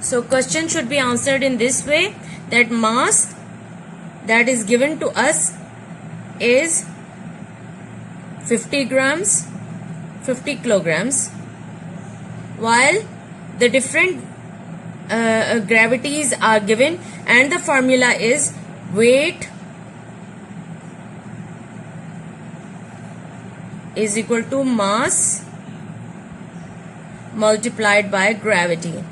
So question should be answered in this way, that mass that is given to us is 50 grams, 50 kilograms, while the different gravities are given, and the formula is weight is equal to mass multiplied by gravity.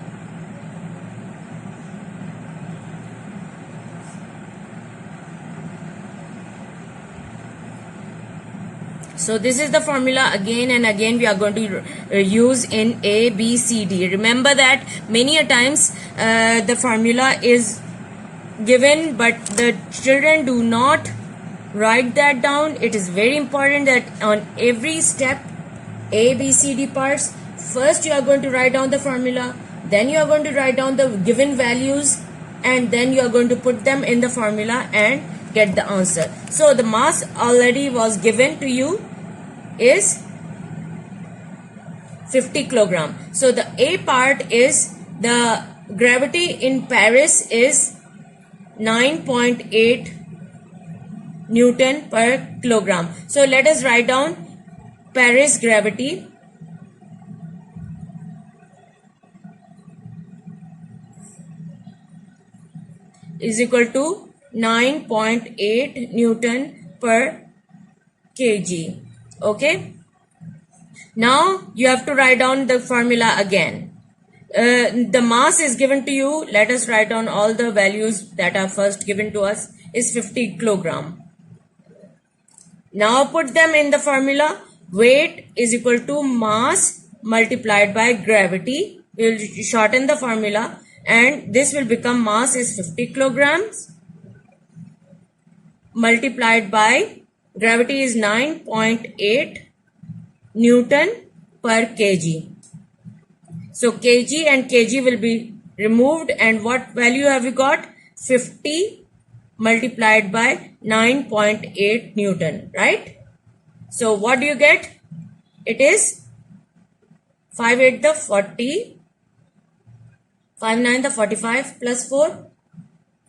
So this is the formula again and again we are going to use in A, B, C, D. Remember that many a times the formula is given but the children do not write that down. It is very important that on every step, A, B, C, D parts, first you are going to write down the formula, then you are going to write down the given values, and then you are going to put them in the formula and get the answer. So the mass already was given to you is 50 kilogram. So the A part is the gravity in Paris is 9.8 Newton per kilogram. So let us write down Paris gravity is equal to 9.8 Newton per kg. Okay. Now you have to write down the formula again. The mass is given to you. Let us write down all the values that are first given to us is 50 kilogram. Now put them in the formula. Weight is equal to mass multiplied by gravity. We will shorten the formula and this will become mass is 50 kilograms multiplied by gravity is 9.8 Newton per kg. So kg and kg will be removed and what value have we got? 50 multiplied by 9.8 Newton, right? So what do you get? It is 5 8 the 40, 5 9 the 45 plus 4,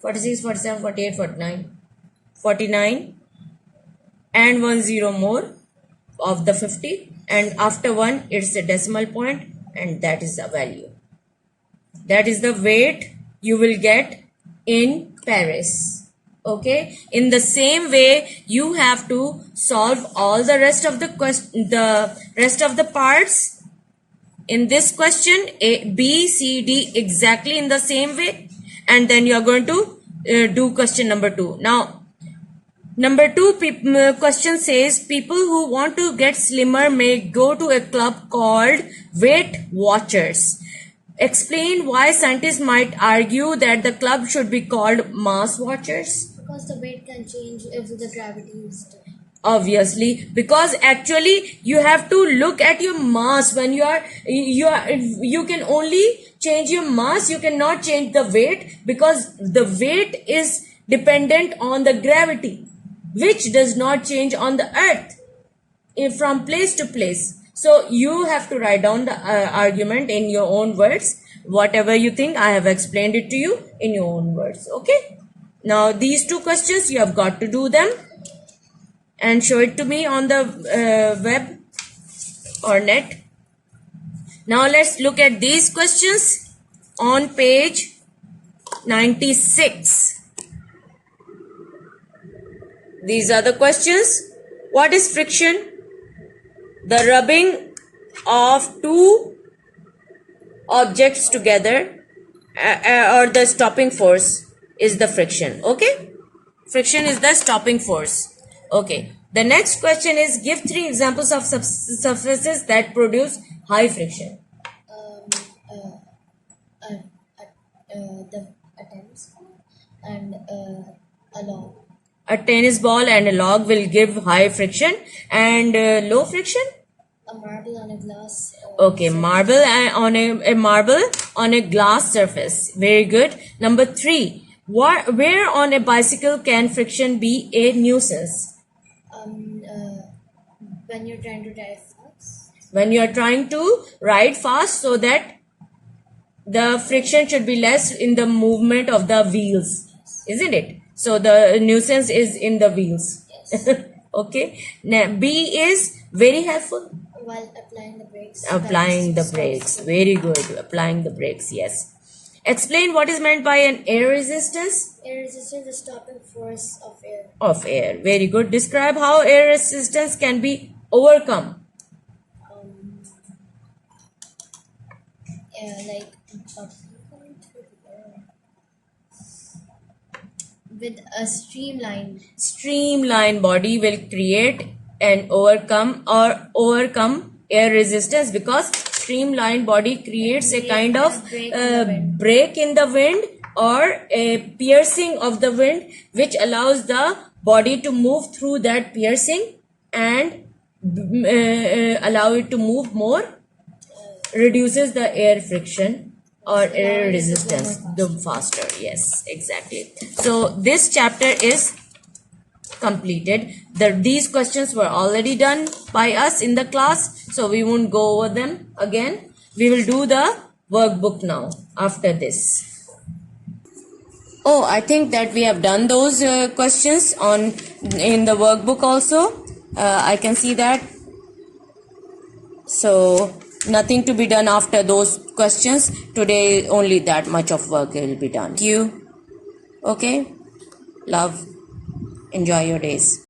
46, 47, 48, 49, 49 and 1 0 more of the 50 and after 1 it's a decimal point and that is the value. That is the weight you will get in Paris. Okay, in the same way you have to solve all the rest of the parts in this question A, B, C, D exactly in the same way, and then you are going to do question number 2. Now number 2 question says people who want to get slimmer may go to a club called Weight Watchers. Explain why scientists might argue that the club should be called Mass Watchers. Because the weight can change if the gravity is different. Obviously, because actually you have to look at your mass when you can only change your mass, you cannot change the weight because the weight is dependent on the gravity which does not change on the earth from place to place. So you have to write down the argument in your own words. Whatever you think, I have explained it to you in your own words. Okay. Now these 2 questions you have got to do them and show it to me on the web or net. Now let's look at these questions on page 96. These are the questions. What is friction? The rubbing of 2 objects together or the stopping force is the friction. Okay, friction is the stopping force. Okay, the next question is give 3 examples of surfaces that produce high friction. A tennis ball and a log. A tennis ball and a log will give high friction and low friction. A marble on a glass. Okay, marble on a marble on a glass surface. Very good. Number 3. Where on a bicycle can friction be a nuisance? When you're trying to drive fast. When you are trying to ride fast so that the friction should be less in the movement of the wheels, isn't it? So the nuisance is in the wheels. Yes. Okay. Now B is very helpful. While applying the brakes. Applying the that brakes. stops Very good. Applying the brakes. Yes. Explain what is meant by an air resistance Air resistance, the stopping force of air. of air. Very good. Describe how air resistance can be overcome. Um, like with a streamline. Streamlined body will create and overcome air resistance, because streamlined body creates a kind of break in the wind or a piercing of the wind, which allows the body to move through that piercing and allow it to move more, reduces the air friction or air resistance the faster. Yes, exactly. So this chapter is completed. These questions were already done by us in the class, so we won't go over them again. We will do the workbook now after this. Oh, I think that we have done those questions in the workbook also. I can see that. So nothing to be done after those questions. Today only that much of work will be done. Thank you. Okay. Love. Enjoy your days.